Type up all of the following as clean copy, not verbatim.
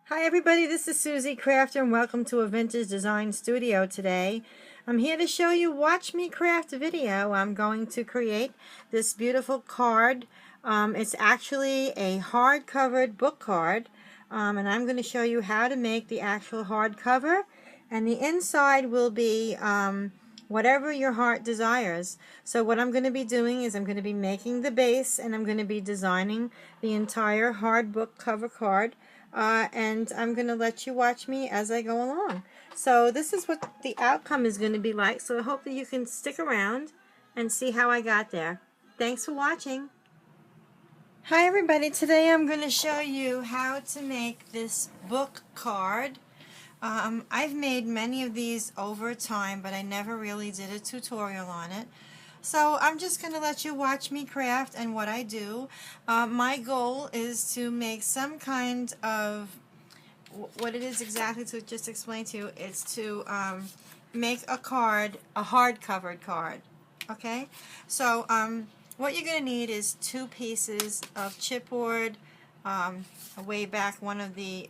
Hi everybody, this is Suzie Crafter and welcome to a Vintage Design Studio today. I'm here to show you Watch Me Craft video. I'm going to create this beautiful card. It's actually a hard-covered book card, and I'm going to show you how to make the actual hardcover, and the inside will be whatever your heart desires. So what I'm going to be doing is I'm going to be making the base, and I'm going to be designing the entire hard book cover card. And I'm going to let you watch me as I go along. So this is what the outcome is going to be like, so I hope that you can stick around and see how I got there. Thanks for watching. Hi everybody, today I'm going to show you how to make this book card. I've made many of these over time, but I never really did a tutorial on it. So I'm just going to let you watch me craft and what I do. My goal is to make some kind of, what it is exactly to just explain to you, is to make a card, a hard-covered card. Okay? So what you're going to need is 2 pieces of chipboard. Way back, one of the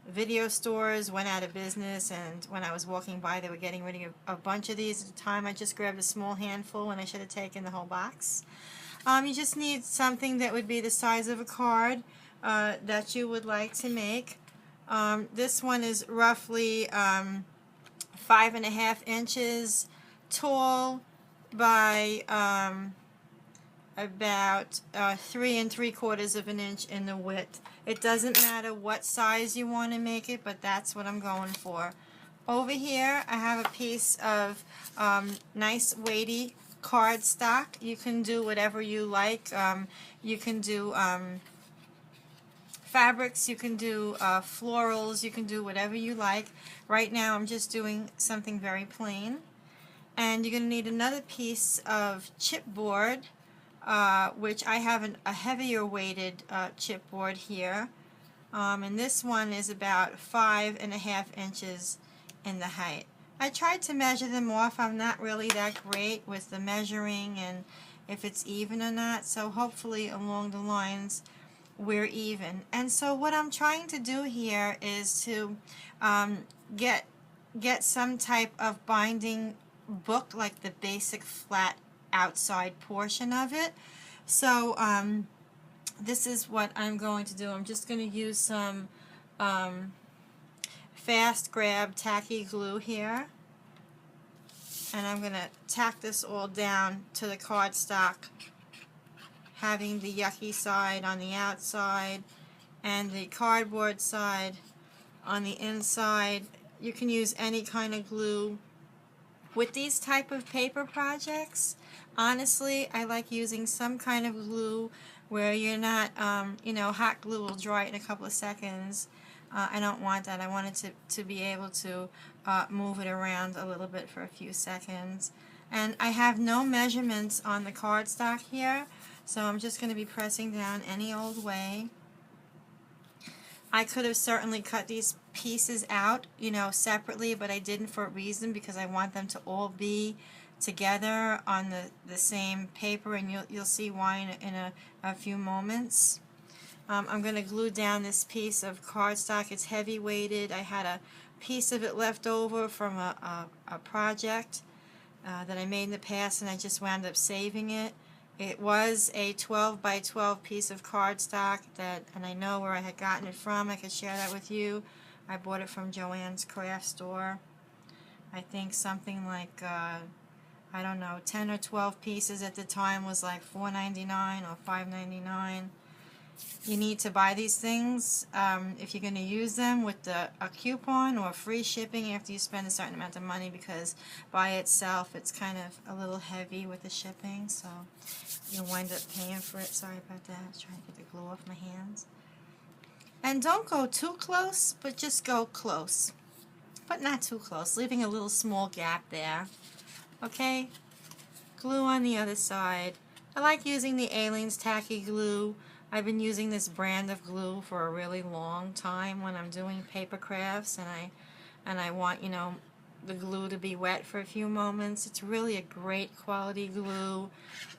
video stores went out of business, and when I was walking by they were getting rid of a bunch of these at the time. I just grabbed a small handful and I should have taken the whole box. You just need something that would be the size of a card that you would like to make. This one is roughly 5.5 inches tall by about 3 3/4 of an inch in the width. It doesn't matter what size you want to make it, but that's what I'm going for. Over here I have a piece of nice weighty cardstock. You can do whatever you like. You can do fabrics, you can do florals, you can do whatever you like. Right now I'm just doing something very plain. And you're going to need another piece of chipboard, which I have a heavier weighted chipboard here, and this one is about 5.5 inches in the height. I tried to measure them off. I'm not really that great with the measuring and if it's even or not, so hopefully along the lines we're even. And so what I'm trying to do here is to get some type of binding book, like the basic flat outside portion of it. So this is what I'm going to do. I'm just going to use some fast grab tacky glue here, and I'm going to tack this all down to the cardstock, having the yucky side on the outside and the cardboard side on the inside. You can use any kind of glue. With these type of paper projects, honestly, I like using some kind of glue where you're not, hot glue will dry in a couple of seconds. I don't want that. I want it to be able to move it around a little bit for a few seconds. And I have no measurements on the cardstock here, so I'm just going to be pressing down any old way. I could have certainly cut these pieces out, separately, but I didn't for a reason, because I want them to all be together on the same paper, and you'll see why in a few moments. I'm going to glue down this piece of cardstock. It's heavy weighted. I had a piece of it left over from a project that I made in the past, and I just wound up saving it. It was a 12 by 12 piece of cardstock and I know where I had gotten it from. I could share that with you. I bought it from Joann's craft store. I think something like, I don't know, 10 or 12 pieces at the time was like $4.99 or $5.99. You need to buy these things if you're going to use them with a coupon or free shipping after you spend a certain amount of money, because by itself it's kind of a little heavy with the shipping, so you'll wind up paying for it. Sorry about that. I was trying to get the glue off my hands. And don't go too close, but just go close, but not too close, leaving a little small gap there. Okay? Glue on the other side. I like using the Aleene's tacky glue. I've been using this brand of glue for a really long time when I'm doing paper crafts, and I want, the glue to be wet for a few moments. It's really a great quality glue.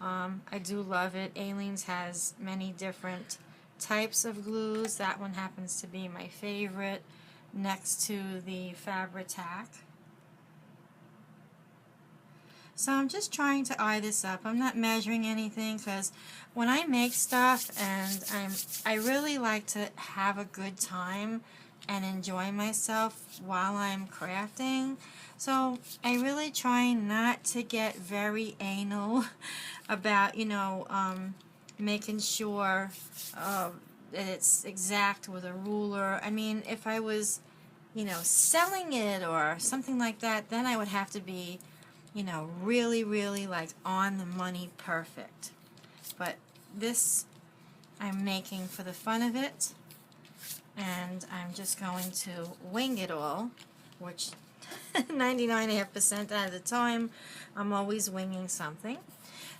I do love it. Aleene's has many different types of glues. That one happens to be my favorite, next to the Fabri-Tac. So I'm just trying to eye this up. I'm not measuring anything because when I make stuff and I really like to have a good time and enjoy myself while I'm crafting. So I really try not to get very anal about, you know, making sure that it's exact with a ruler. I mean, if I was, you know, selling it or something like that, then I would have to be, you know, really, really like on the money perfect. But this I'm making for the fun of it, and I'm just going to wing it all, which 99.5% of the time I'm always winging something.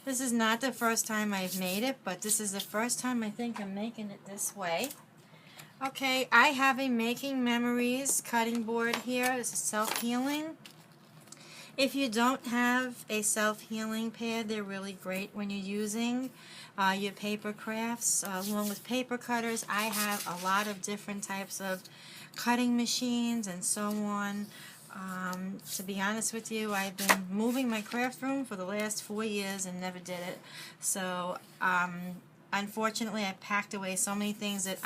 This is not the first time I've made it, but this is the first time I think I'm making it this way. Okay, I have a Making Memories cutting board here. This is self-healing. If you don't have a self-healing pad, they're really great when you're using your paper crafts. Along with paper cutters, I have a lot of different types of cutting machines and so on. To be honest with you, I've been moving my craft room for the last 4 years and never did it. So unfortunately, I packed away so many things that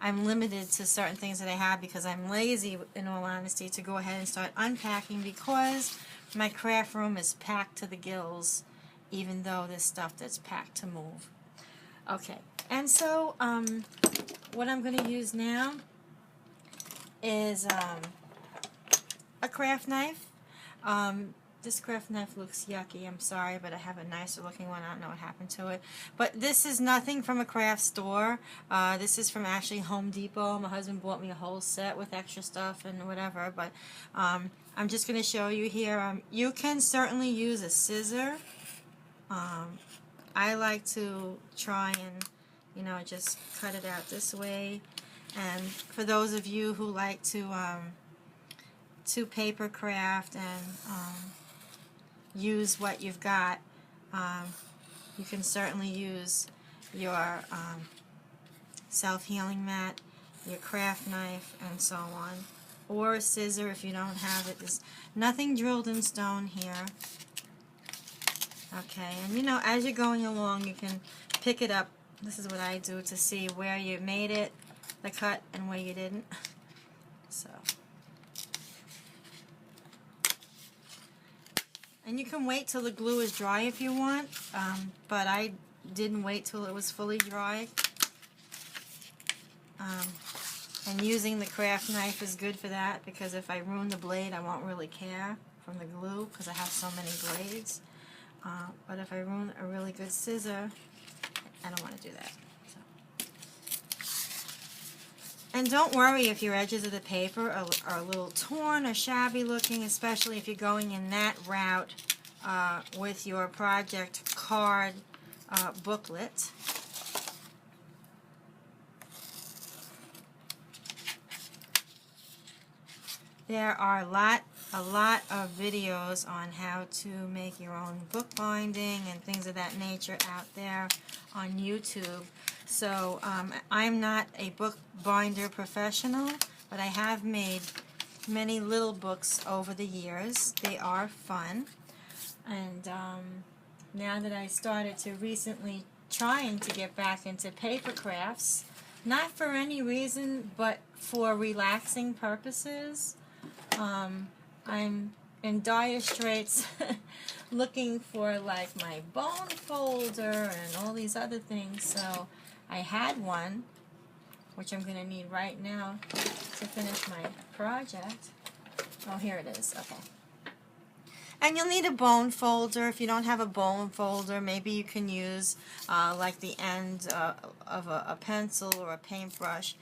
I'm limited to certain things that I have because I'm lazy, in all honesty, to go ahead and start unpacking because my craft room is packed to the gills, even though there's stuff that's packed to move. Okay, and so what I'm going to use now is a craft knife. This craft knife looks yucky, I'm sorry, but I have a nicer looking one. I don't know what happened to it. But this is nothing from a craft store. This is from actually Home Depot. My husband bought me a whole set with extra stuff and whatever, but I'm just going to show you here. You can certainly use a scissor. I like to try and, you know, just cut it out this way. And for those of you who like to paper craft and use what you've got, you can certainly use your self-healing mat, your craft knife, and so on, or a scissor if you don't have it. There's nothing drilled in stone here. Okay, and you know, as you're going along, you can pick it up. This is what I do to see where you made it, the cut, and where you didn't. So. And you can wait till the glue is dry if you want, but I didn't wait till it was fully dry. And using the craft knife is good for that, because if I ruin the blade, I won't really care from the glue, because I have so many blades. But if I ruin a really good scissor, I don't want to do that. And don't worry if your edges of the paper are a little torn or shabby looking, especially if you're going in that route with your project card booklet. There are a lot of videos on how to make your own bookbinding and things of that nature out there on YouTube. So I'm not a bookbinder professional, but I have made many little books over the years. They are fun. And now that I started to recently trying to get back into paper crafts, not for any reason but for relaxing purposes, I'm in dire straits looking for like my bone folder and all these other things. So I had one, which I'm going to need right now to finish my project. Oh, here it is. Okay. And you'll need a bone folder. If you don't have a bone folder, maybe you can use like the end of a pencil or a paintbrush.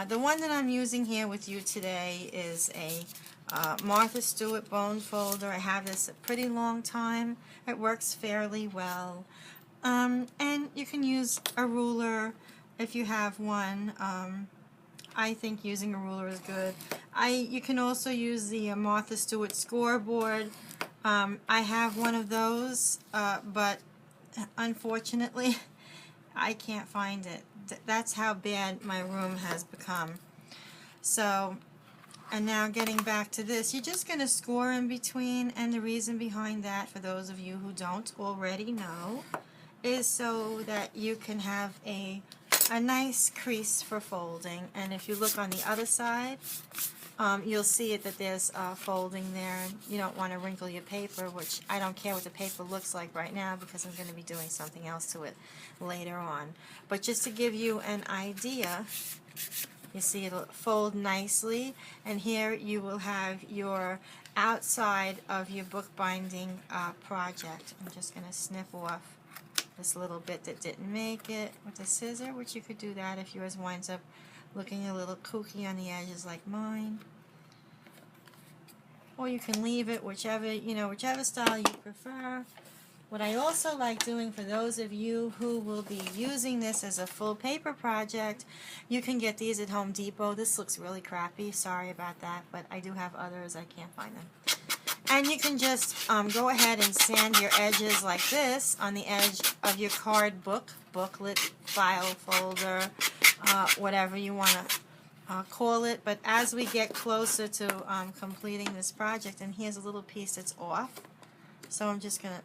The one that I'm using here with you today is a Martha Stewart bone folder. I have this a pretty long time. It works fairly well. And you can use a ruler if you have one. I think using a ruler is good. You can also use the Martha Stewart scoreboard. I have one of those, but unfortunately I can't find it. That's how bad my room has become. So, and now getting back to this, you're just going to score in between, and the reason behind that, for those of you who don't already know, is so that you can have a nice crease for folding. And if you look on the other side, you'll see it that there's folding there. You don't want to wrinkle your paper, which I don't care what the paper looks like right now because I'm going to be doing something else to it later on. But just to give you an idea, you see it'll fold nicely, and here you will have your outside of your bookbinding project. I'm just going to snip off this little bit that didn't make it with a scissor, which you could do that if yours winds up looking a little kooky on the edges like mine. Or you can leave it whichever style you prefer. What I also like doing for those of you who will be using this as a full paper project, you can get these at Home Depot. This looks really crappy, sorry about that, but I do have others, I can't find them. And you can just go ahead and sand your edges like this on the edge of your card booklet, file folder, whatever you want to call it. But as we get closer to completing this project, and here's a little piece that's off, so I'm just going to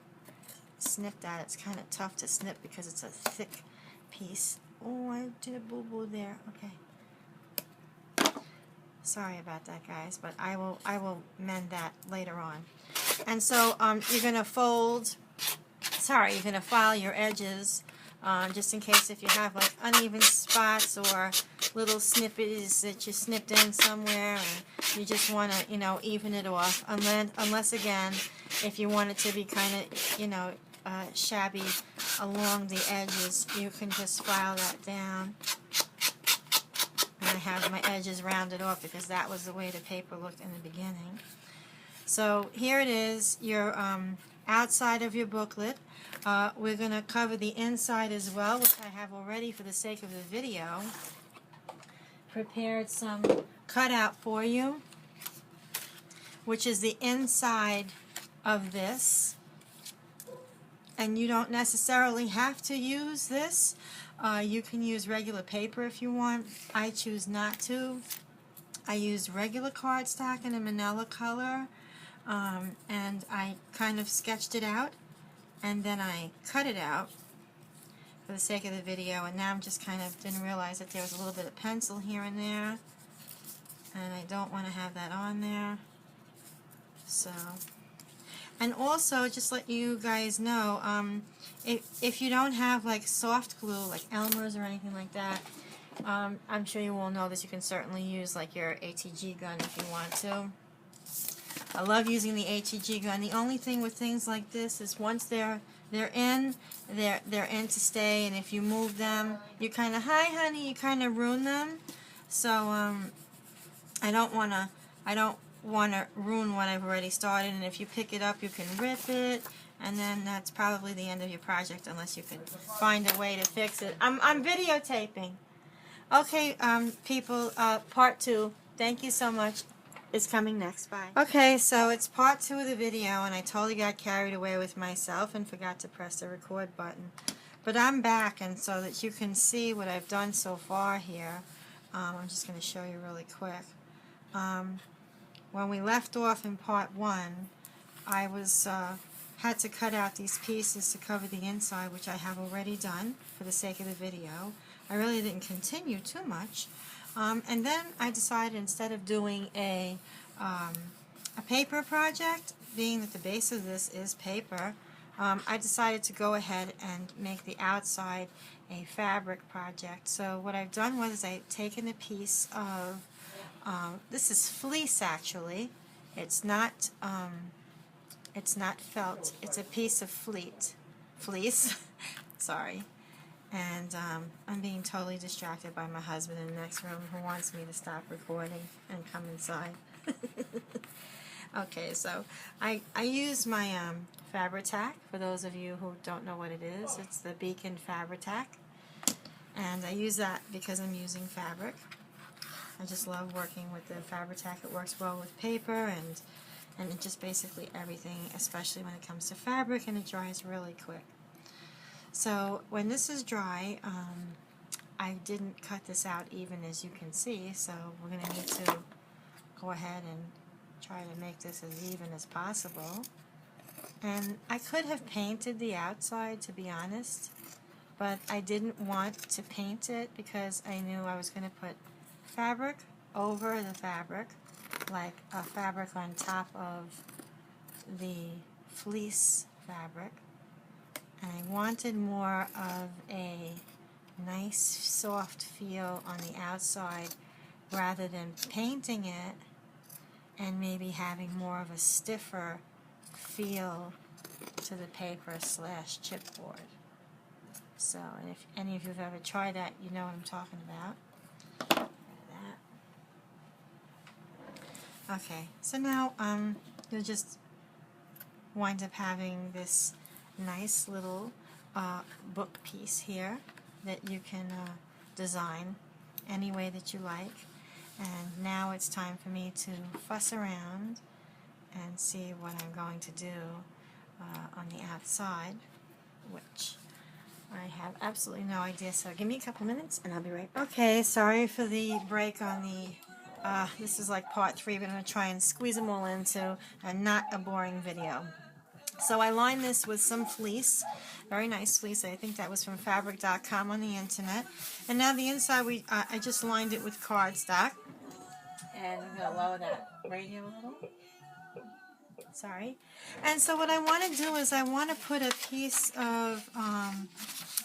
snip that. It's kind of tough to snip because it's a thick piece. Oh, I did a boo-boo there. Okay. Sorry about that, guys, but I will mend that later on. And so you're going to file your edges just in case if you have like uneven spots or little snippets that you snipped in somewhere and you just want to, even it off. Unless again, if you want it to be kind of, shabby along the edges, you can just file that down. And I have my edges rounded off because that was the way the paper looked in the beginning. So here it is, your outside of your booklet. We're going to cover the inside as well, which I have already, for the sake of the video, prepared some cutout for you, which is the inside of this. And you don't necessarily have to use this. You can use regular paper if you want. I choose not to. I use regular cardstock in a manila color, and I kind of sketched it out, and then I cut it out for the sake of the video, and now I'm just didn't realize that there was a little bit of pencil here and there, and I don't want to have that on there. So, and also, just let you guys know, if you don't have like soft glue, like Elmer's or anything like that, I'm sure you all know this, you can certainly use like your ATG gun if you want to. I love using the ATG gun. The only thing with things like this is once they're in to stay, and if you move them, you kind of, hi honey, you kind of ruin them. So I don't want to ruin what I've already started, and if you pick it up you can rip it, and then that's probably the end of your project unless you can find a way to fix it. I'm videotaping. Okay, people, part 2. Thank you so much. Is coming next. Bye. Okay, so it's part 2 of the video, and I totally got carried away with myself and forgot to press the record button. But I'm back, and so that you can see what I've done so far here, I'm just going to show you really quick. When we left off in part 1, I had to cut out these pieces to cover the inside, which I have already done for the sake of the video. I really didn't continue too much. And then I decided, instead of doing a paper project, being that the base of this is paper, I decided to go ahead and make the outside a fabric project. So what I've done was I've taken a piece of, this is fleece actually, it's not felt, it's a piece of fleece, sorry. And I'm being totally distracted by my husband in the next room who wants me to stop recording and come inside. Okay, so I use my Fabri-Tac. For those of you who don't know what it is, it's the Beacon Fabri-Tac. And I use that because I'm using fabric. I just love working with the Fabri-Tac. It works well with paper and just basically everything, especially when it comes to fabric, and it dries really quick. So when this is dry, I didn't cut this out even, as you can see, so we're going to need to go ahead and try to make this as even as possible. And I could have painted the outside, to be honest, but I didn't want to paint it because I knew I was going to put fabric over the fabric, like a fabric on top of the fleece fabric. And I wanted more of a nice soft feel on the outside rather than painting it and maybe having more of a stiffer feel to the paper / chipboard. So, and if any of you have ever tried that, you know what I'm talking about. Okay, so now you'll just wind up having this nice little book piece here that you can design any way that you like. And now it's time for me to fuss around and see what I'm going to do on the outside, which I have absolutely no idea. So give me a couple minutes and I'll be right back. Okay, sorry for the break on the this is like part 3, but I'm going to try and squeeze them all into not a boring video. So I lined this with some fleece, very nice fleece. I think that was from fabric.com on the internet. And now the inside, I just lined it with cardstock. And I'm going to lower that radio a little. Sorry. And so what I want to do is I want to put a piece of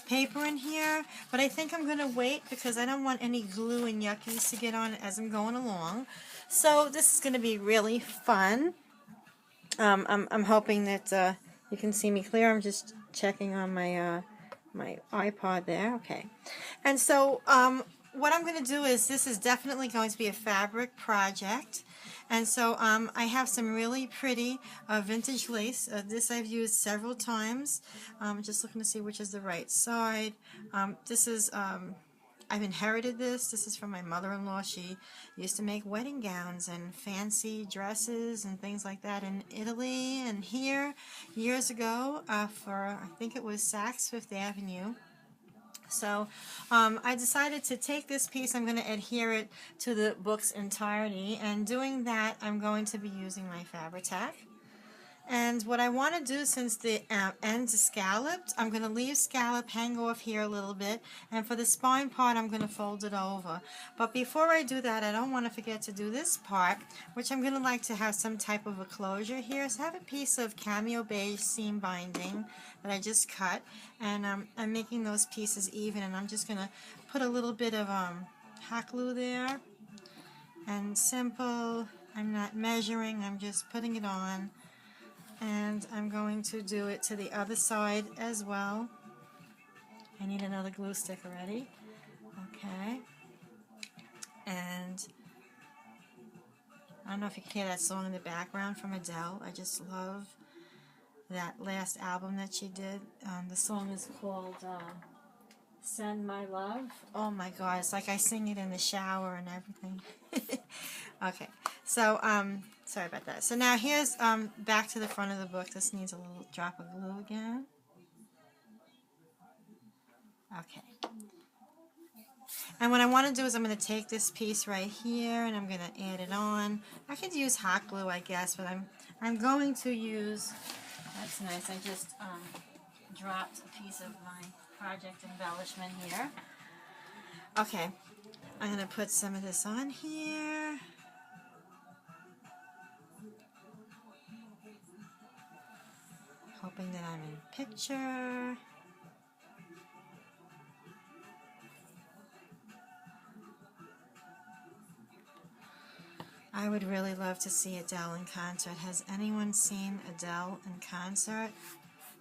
paper in here, but I think I'm going to wait because I don't want any glue and yuckies to get on as I'm going along. So this is going to be really fun. I'm hoping that you can see me clear. I'm just checking on my my iPod there. Okay. And so what I'm going to do is, this is definitely going to be a fabric project. And so I have some really pretty vintage lace. This I've used several times. Just looking to see which is the right side. This is I've inherited this. This is from my mother-in-law. She used to make wedding gowns and fancy dresses and things like that in Italy and here years ago for, I think it was Saks Fifth Avenue. So I decided to take this piece, I'm going to adhere it to the book's entirety, and doing that I'm going to be using my Fabri-Tac. And what I want to do, since the ends are scalloped, I'm going to leave scallop hang off here a little bit, and for the spine part I'm going to fold it over. But before I do that, I don't want to forget to do this part, which I'm going to like to have some type of a closure here. So I have a piece of cameo beige seam binding that I just cut, and I'm making those pieces even, and I'm just going to put a little bit of hot glue there, and simple. I'm not measuring, I'm just putting it on. And I'm going to do it to the other side as well. I need another glue stick already. Okay. And I don't know if you can hear that song in the background from Adele. I just love that last album that she did. The song is called Send My Love. Oh my God, it's like I sing it in the shower and everything. Okay, so sorry about that. So now here's back to the front of the book. This needs a little drop of glue again. Okay. And what I want to do is I'm going to take this piece right here and I'm going to add it on. I could use hot glue, I guess, but I'm going to use. That's nice. I just dropped a piece of my project embellishment here. Okay, I'm going to put some of this on here. Hoping that I'm in picture. I would really love to see Adele in concert. Has anyone seen Adele in concert?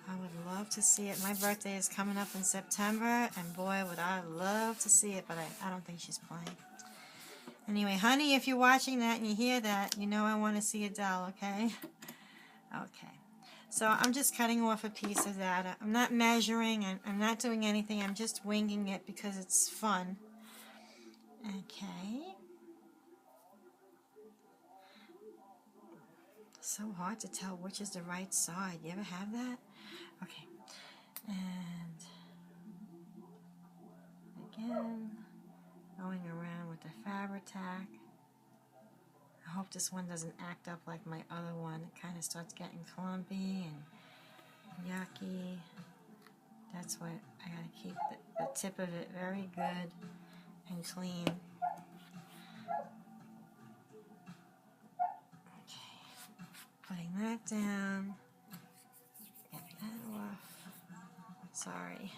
I would love to see it. My birthday is coming up in September, and boy, would I love to see it, but I don't think she's playing. Anyway, honey, if you're watching that and you hear that, you know I want to see Adele, okay? Okay. So I'm just cutting off a piece of that. I'm not measuring, I'm not doing anything, I'm just winging it because it's fun. Okay. So hard to tell which is the right side. You ever have that? Okay. And again, going around with the Fabri-Tac. I hope this one doesn't act up like my other one. It kind of starts getting clumpy and yucky. That's what I gotta keep the tip of it very good and clean. Okay, putting that down. Get that off. Sorry.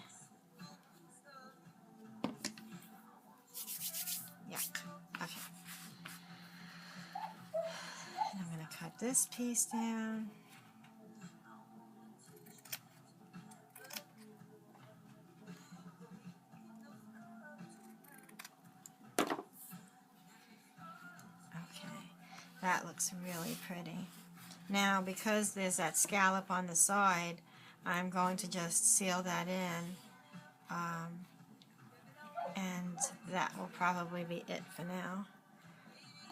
Yuck. Okay. And I'm going to cut this piece down. Okay. That looks really pretty. Now, because there's that scallop on the side, I'm going to just seal that in. And that will probably be it for now.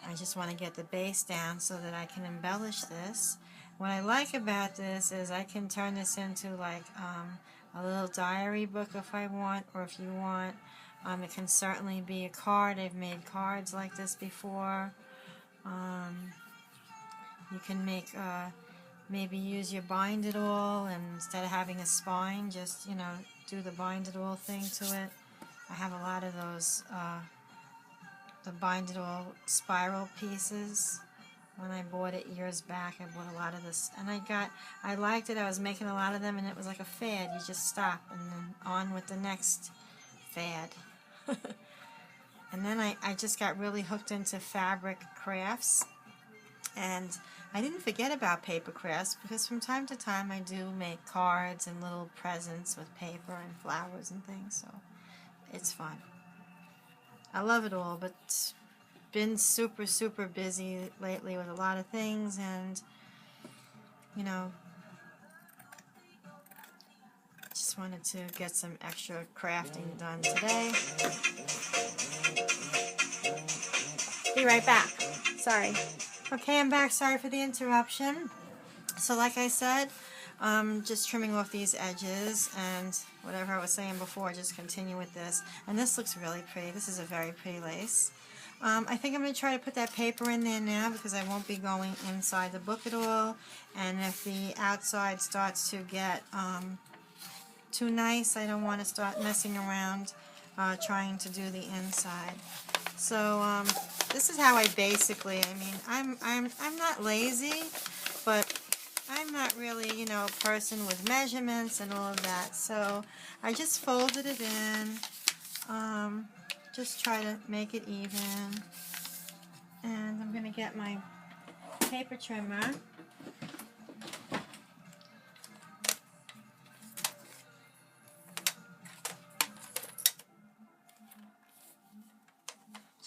I just want to get the base down so that I can embellish this. What I like about this is I can turn this into like a little diary book if I want, or if you want. It can certainly be a card. I've made cards like this before. You can make, maybe use your bind it all, and instead of having a spine, just, you know, do the bind it all thing to it. I have a lot of those, the bind it all spiral pieces. When I bought it years back, I bought a lot of this, and I liked it. I was making a lot of them, and it was like a fad. You just stop, and then on with the next fad. And then I just got really hooked into fabric crafts, and I didn't forget about paper crafts, because from time to time I do make cards and little presents with paper and flowers and things, so it's fun. I love it all, but been super busy lately with a lot of things, and you know, just wanted to get some extra crafting done today. Be right back. Sorry. Okay, I'm back. Sorry for the interruption. So like I said, just trimming off these edges, and whatever I was saying before, just continue with this. And this looks really pretty. This is a very pretty lace. I think I'm going to try to put that paper in there now, because I won't be going inside the book at all. And if the outside starts to get too nice, I don't want to start messing around trying to do the inside. So this is how I basically, I mean, I'm not lazy, but I'm not really, you know, a person with measurements and all of that. So I just folded it in, just try to make it even. And I'm going to get my paper trimmer.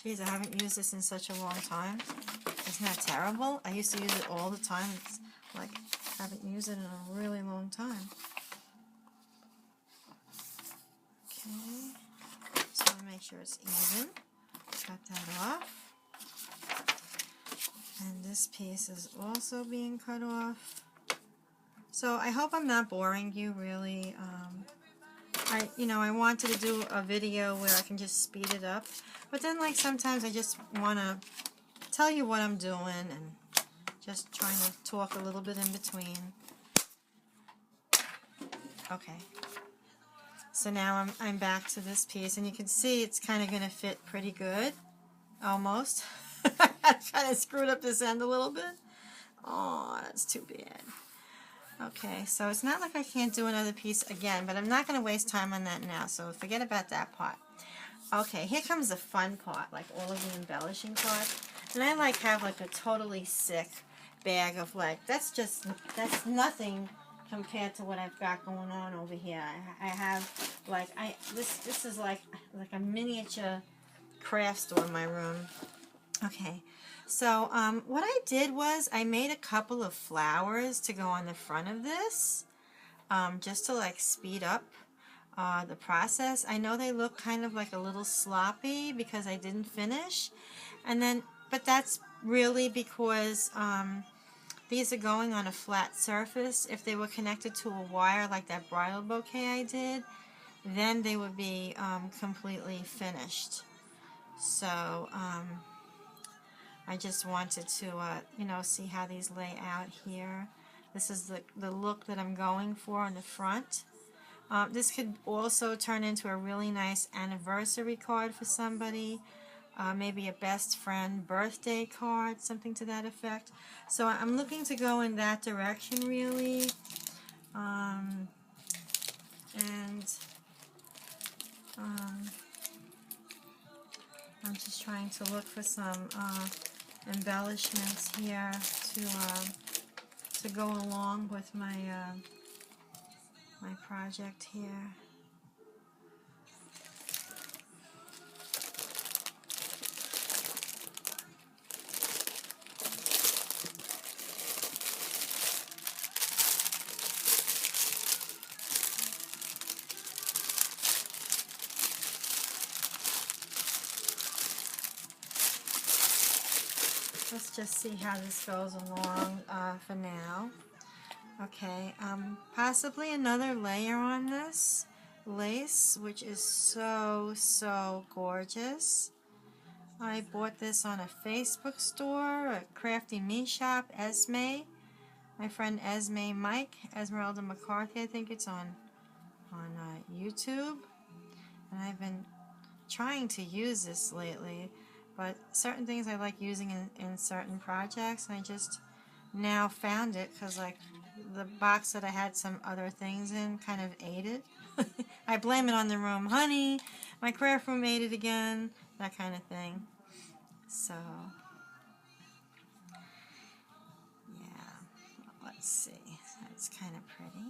Geez, I haven't used this in such a long time. Isn't that terrible? I used to use it all the time. It's like I haven't used it in a really long time. Okay, just want to make sure it's even. Cut that off. And this piece is also being cut off. So I hope I'm not boring you, really. I wanted to do a video where I can just speed it up, but then like sometimes I just want to tell you what I'm doing and just trying to talk a little bit in between. Okay, so now I'm back to this piece, and you can see it's kind of going to fit pretty good, almost. I kind of screwed up this end a little bit. Oh, that's too bad. Okay, so it's not like I can't do another piece again, but I'm not going to waste time on that now, so forget about that part. Okay, here comes the fun part, like all of the embellishing part. And I like have like a totally sick bag of like, that's nothing compared to what I've got going on over here. I have like, this is like a miniature craft store in my room. Okay. So what I did was I made a couple of flowers to go on the front of this, just to like speed up the process. I know they look kind of like a little sloppy because I didn't finish, but that's really because these are going on a flat surface. If they were connected to a wire like that bridal bouquet I did, then they would be completely finished. So I just wanted to, you know, see how these lay out here. This is the look that I'm going for on the front. This could also turn into a really nice anniversary card for somebody. Maybe a best friend birthday card, something to that effect. So I'm looking to go in that direction, really. And I'm just trying to look for some embellishments here to go along with my my project here. Let's just see how this goes along for now. Okay, possibly another layer on this lace, which is so gorgeous. I bought this on a Facebook store, a Crafty Me shop, Esme. My friend Esme Mike, Esmeralda McCarthy, I think it's on YouTube. And I've been trying to use this lately, but certain things I like using in certain projects, and I just now found it because like the box that I had some other things in kind of ate it. I blame it on the room. Honey, my craft room ate it again, that kind of thing. So yeah, let's see. That's kind of pretty.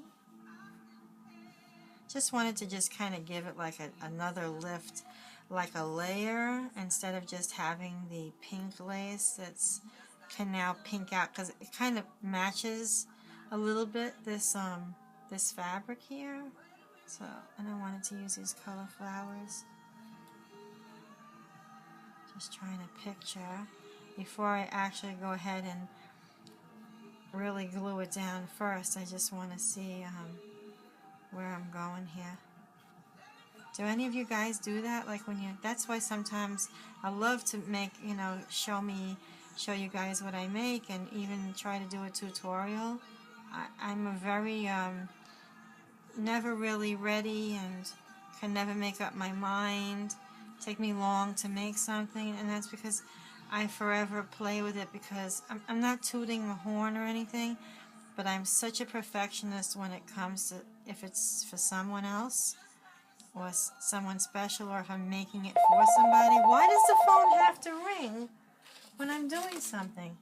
Just wanted to just kind of give it like another lift, like a layer, instead of just having the pink lace that's can now pink out, because it kind of matches a little bit this this fabric here. So, and I wanted to use these color flowers. Just trying to picture before I actually go ahead and really glue it down first. I just want to see where I'm going here. Do any of you guys do that? Like when you, that's why sometimes I love to make, you know, show you guys what I make, and even try to do a tutorial. I'm a very, never really ready and can never make up my mind. Take me long to make something, and that's because I forever play with it, because I'm not tooting the horn or anything, but I'm such a perfectionist when it comes to if it's for someone else or someone special, or if I'm making it for somebody. Why does the phone have to ring when I'm doing something?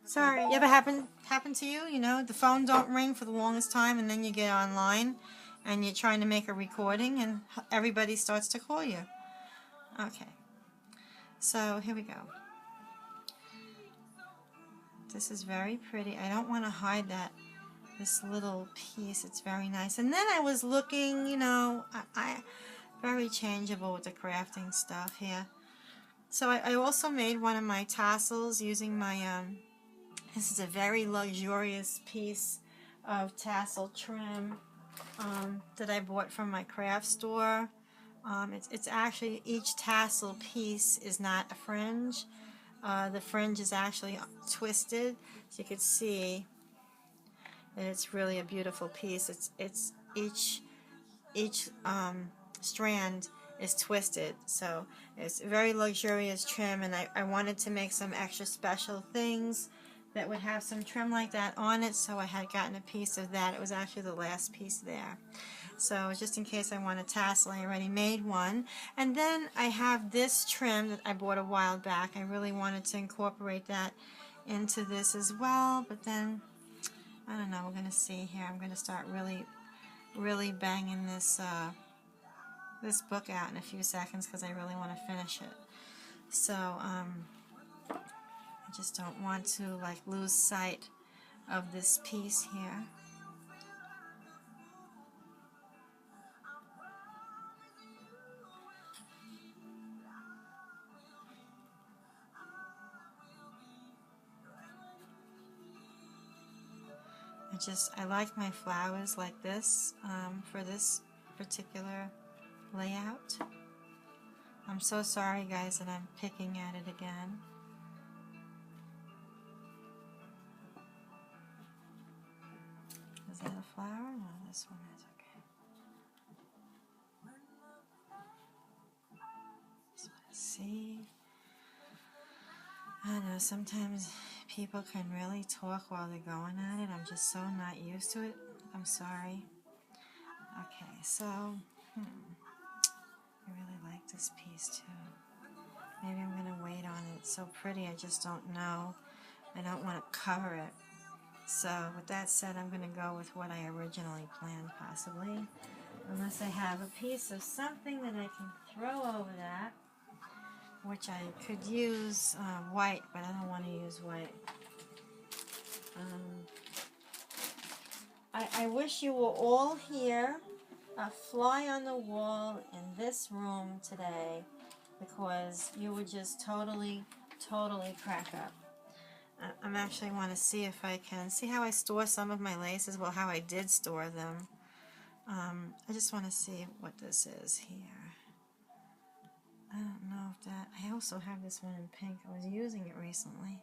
Sorry, you ever happen to you? You know, the phone don't ring for the longest time, and then you get online and you're trying to make a recording and everybody starts to call you. Okay, so here we go. This is very pretty. I don't want to hide this little piece. It's very nice. And then I was looking, you know, I very changeable with the crafting stuff here. So I also made one of my tassels using my this is a very luxurious piece of tassel trim that I bought from my craft store. It's actually, each tassel piece is not a fringe. The fringe is actually twisted, so you can see that it's really a beautiful piece. It's each strand is twisted, so it's a very luxurious trim, and I wanted to make some extra special things that would have some trim like that on it, so I had gotten a piece of that. It was actually the last piece there. So just in case I want a tassel, I already made one. And then I have this trim that I bought a while back. I really wanted to incorporate that into this as well, but then, I don't know, we're going to see here. I'm going to start really banging this this book out in a few seconds because I really want to finish it. So, I just don't want to like lose sight of this piece here. I like my flowers like this for this particular layout. I'm so sorry guys that I'm picking at it again. Is that a flower? No, this one is. Okay. Just want to see. I know sometimes people can really talk while they're going at it. I'm just so not used to it. I'm sorry. Okay, so I really like this piece too. Maybe I'm going to wait on it. It's so pretty, I just don't know. I don't want to cover it. So with that said, I'm going to go with what I originally planned possibly. Unless I have a piece of something that I can throw over that. Which I could use white, but I don't want to use white. I wish you were all here, a fly on the wall in this room today, because you would just totally crack up. I actually want to see if I can see how I store some of my laces, well, how I did store them. I just want to see what this is here. I don't know if that, I also have this one in pink. I was using it recently.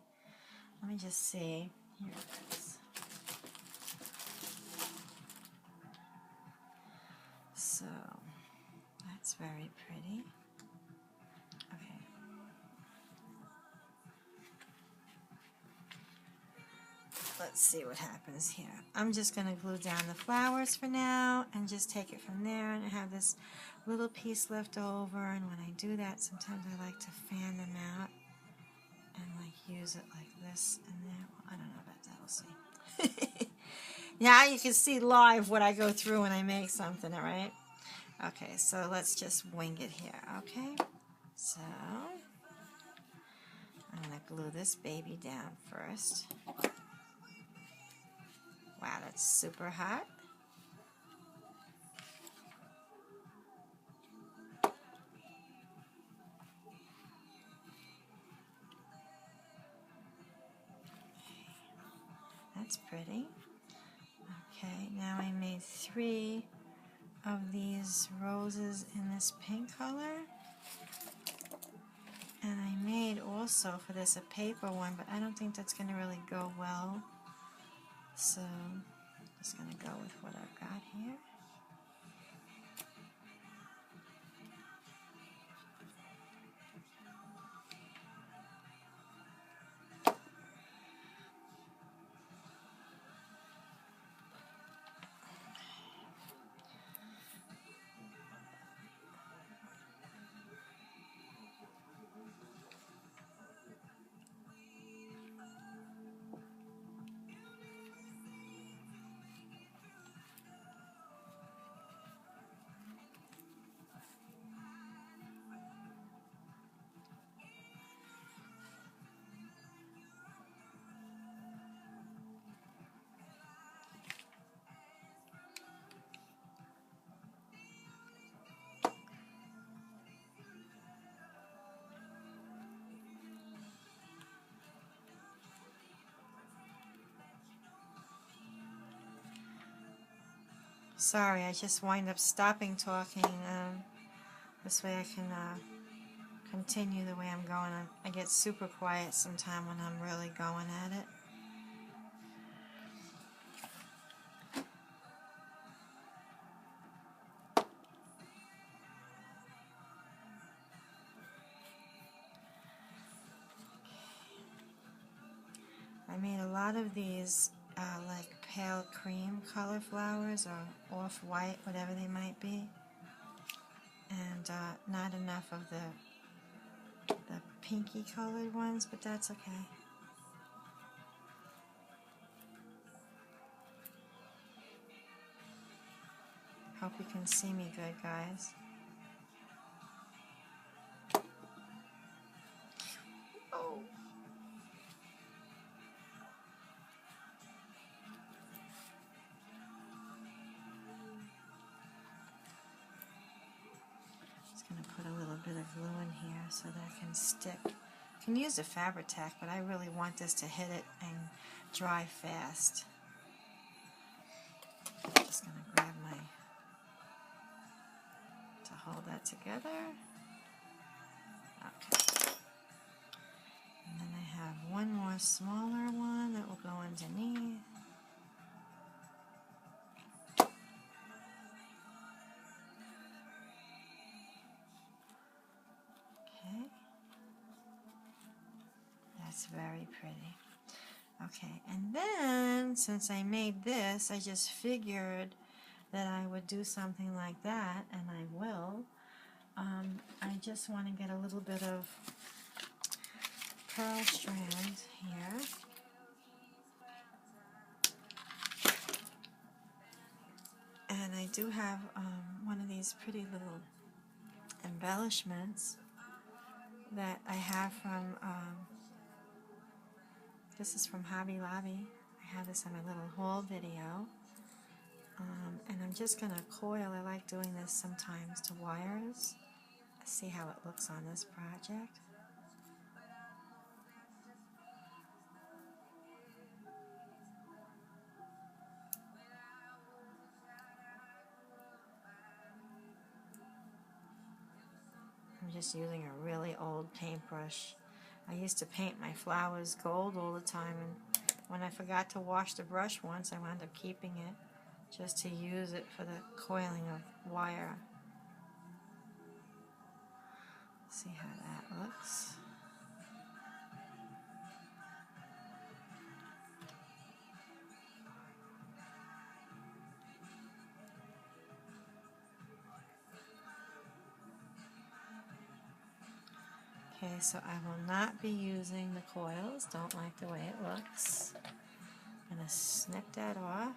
Let me just see. Here it is. So, that's very pretty. Okay. Let's see what happens here. I'm just going to glue down the flowers for now and just take it from there. And I have this little piece left over, and when I do that, sometimes I like to fan them out and like use it like this and there. Well, I don't know about that. We'll see. Now you can see live what I go through when I make something, all right? Okay, so let's just wing it here, okay? So I'm going to glue this baby down first. Wow, that's super hot. That's pretty. Okay, now I made 3 of these roses in this pink color. And I made also for this a paper one, but I don't think that's going to really go well. So I'm just going to go with what I've got here. Sorry, I just wind up stopping talking. This way I can continue the way I'm going. I get super quiet sometime when I'm really going at it. I made a lot of these like pale cream color flowers or off-white, whatever they might be, and not enough of the pinky colored ones, but that's okay. Hope you can see me good, guys. Oh. Just going to put a little bit of glue in here so that can stick. You can use a Fabri-Tac, but I really want this to hit it and dry fast. I'm just going to grab my hold that together. Okay. And then I have one more smaller one that will go underneath. Okay. That's very pretty. Okay, and then since I made this, I just figured that I would do something like that, and I will. I just want to get a little bit of pearl strand here. And I do have one of these pretty little embellishments that I have from, this is from Hobby Lobby. I have this in my little haul video. And I'm just going to coil. I like doing this sometimes to wires. See how it looks on this project. I'm just using a really old paintbrush. I used to paint my flowers gold all the time, and when I forgot to wash the brush once, I wound up keeping it just to use it for the coiling of wire. See how that looks. Okay, so I will not be using the coils. Don't like the way it looks. I'm going to snip that off.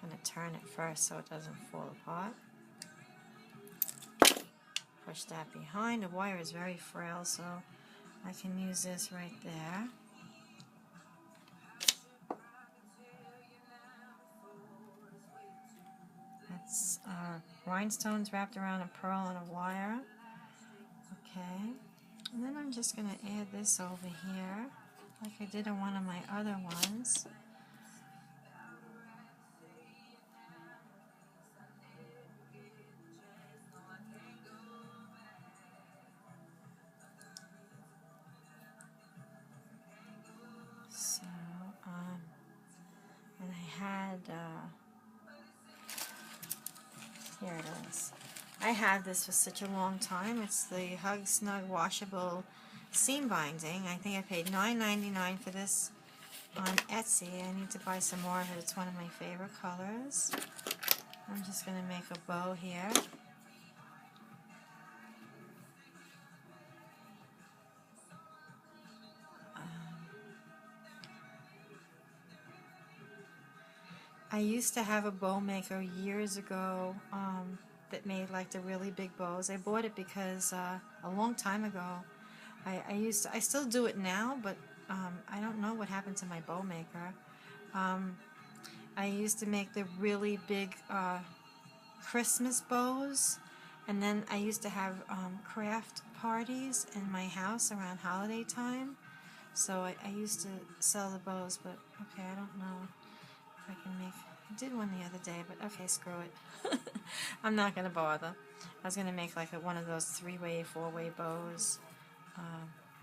I'm going to turn it first so it doesn't fall apart. Push that behind. The wire is very frail, so I can use this right there. That's rhinestones wrapped around a pearl and a wire. Okay, and then I'm just going to add this over here, like I did on one of my other ones. So, and I had, here it is. I had this for such a long time. It's the Hug Snug washable seam binding. I think I paid $9.99 for this on Etsy. I need to buy some more of it. It's one of my favorite colors. I'm just going to make a bow here. I used to have a bow maker years ago that made like the really big bows. I bought it because a long time ago I still do it now, but I don't know what happened to my bow maker. I used to make the really big Christmas bows, and then I used to have craft parties in my house around holiday time. So I used to sell the bows, but okay, I don't know if I can make... I did one the other day, but okay, screw it. I'm not going to bother. I was going to make like one of those 3-way, 4-way bows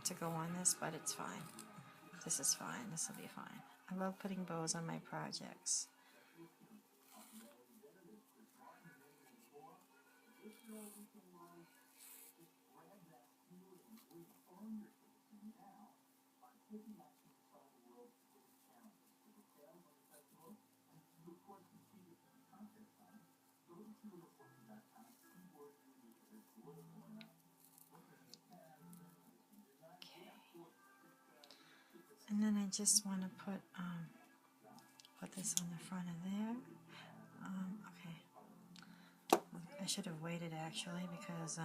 to go on this, but it's fine. This is fine. This will be fine. I love putting bows on my projects. And then I just want to put this on the front of there. Okay. I should have waited actually because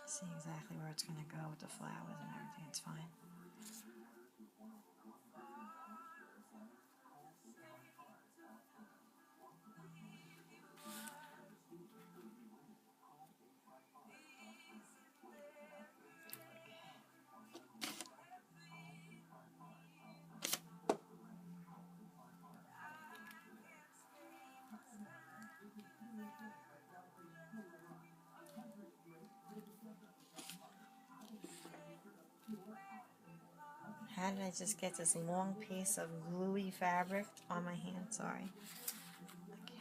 see exactly where it's going to go with the flowers and everything. It's fine. How did I just get this long piece of gluey fabric on my hand? Sorry. Okay.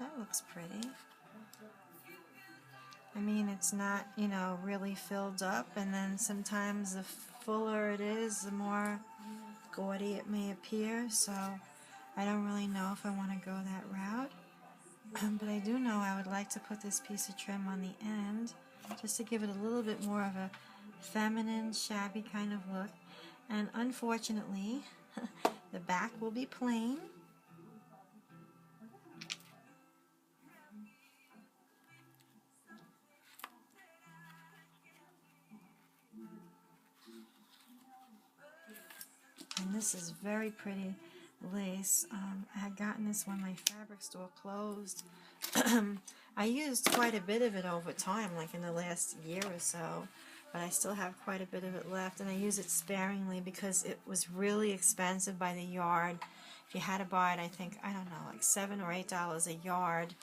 That looks pretty. I mean, it's not, you know, really filled up, and then sometimes the fuller it is, the more gaudy it may appear, so I don't really know if I want to go that route. But I do know I would like to put this piece of trim on the end, just to give it a little bit more of a feminine, shabby kind of look. And unfortunately, the back will be plain. And this is very pretty lace. I had gotten this when my fabric store closed. I used quite a bit of it over time, like in the last year or so, but I still have quite a bit of it left, and I use it sparingly because it was really expensive by the yard. If you had to buy it, I think, I don't know, like $7 or $8 a yard,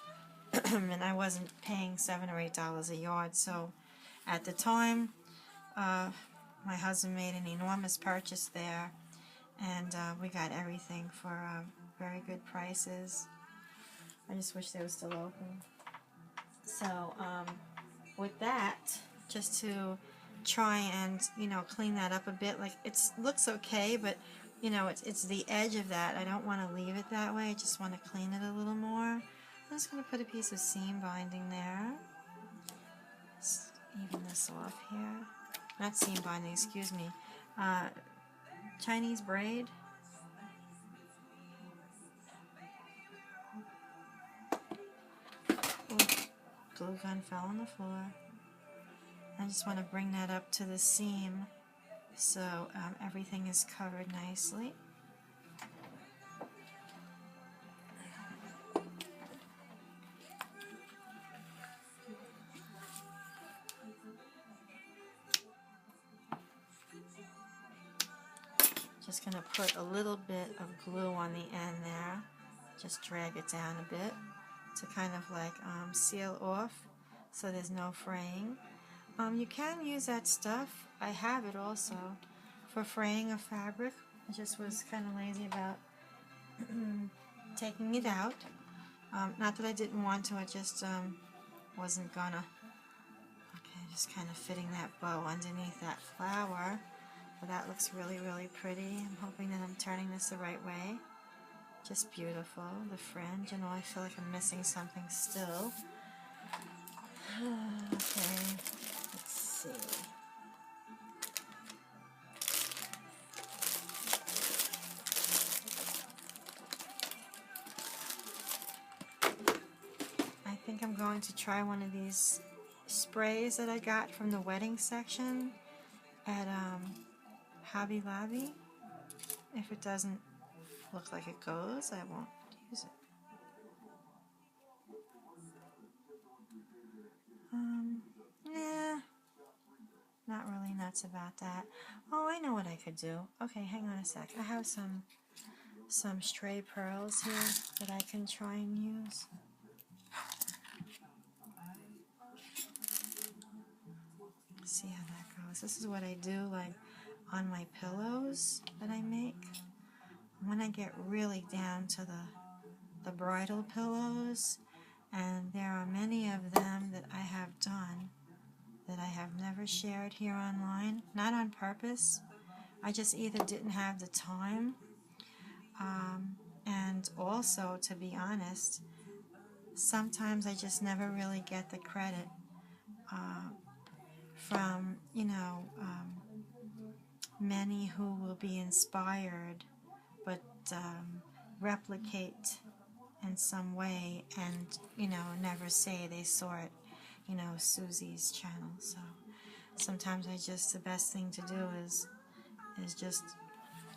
and I wasn't paying $7 or $8 a yard, so at the time, my husband made an enormous purchase there, and we got everything for very good prices. I just wish they were still open. So with that, just to try and, you know, clean that up a bit, like it looks okay, but you know, it's the edge of that. I don't want to leave it that way. I just want to clean it a little more. I'm just going to put a piece of seam binding there. Just even this off here. Not seam binding, excuse me. Chinese braid. Glue gun fell on the floor. I just want to bring that up to the seam so everything is covered nicely. Just going to put a little bit of glue on the end there. Just drag it down a bit to kind of like seal off so there's no fraying. You can use that stuff. I have it also for fraying of fabric. I just was kind of lazy about taking it out. Not that I didn't want to, I just wasn't gonna. Okay, just kind of fitting that bow underneath that flower. But that looks really, really pretty. I'm hoping that I'm turning this the right way. Just beautiful. The fringe and all. I feel like I'm missing something still. Okay, let's see. I think I'm going to try one of these sprays that I got from the wedding section at Hobby Lobby. If it doesn't look like it goes, I won't use it. Yeah, not really nuts about that. Oh, I know what I could do. Okay, hang on a sec. I have some stray pearls here that I can try and use. See how that goes. This is what I do, like on my pillows that I make. When I get really down to the bridal pillows, and there are many of them that I have done that I have never shared here online, not on purpose. I just either didn't have the time, and also, to be honest, sometimes I just never really get the credit from, you know, many who will be inspired but replicate in some way and, you know, never say they saw it, you know, Susie's channel. So sometimes the best thing to do is just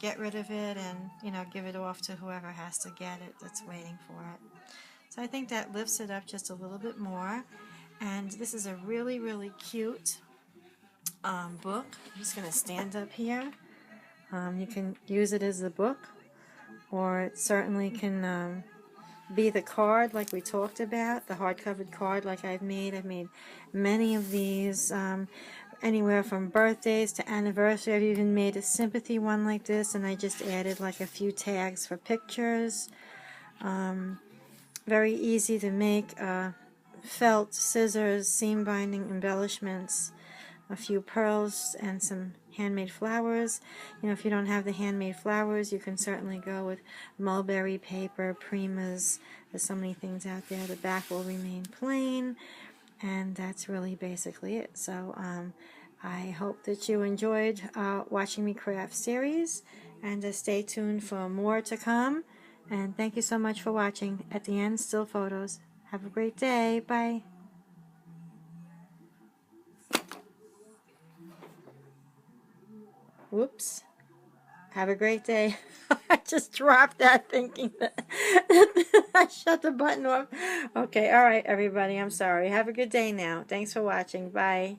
get rid of it and, you know, give it off to whoever has to get it that's waiting for it. So I think that lifts it up just a little bit more. And this is a really, really cute book. I'm just going to stand up here. You can use it as a book, or it certainly can be the card like we talked about, the hard-covered card like I've made. I've made many of these, anywhere from birthdays to anniversary. I've even made a sympathy one like this, and I just added like a few tags for pictures. Very easy to make. Felt, scissors, seam binding, embellishments, a few pearls, and some handmade flowers. You know, if you don't have the handmade flowers, you can certainly go with mulberry paper, primas. There's so many things out there. The back will remain plain, and that's really basically it. So I hope that you enjoyed watching me craft series, and stay tuned for more to come. And thank you so much for watching. At the end, still photos. Have a great day. Bye. Whoops. Have a great day. I just dropped that thinking that I shut the button off. Okay, all right, everybody. I'm sorry. Have a good day now. Thanks for watching. Bye.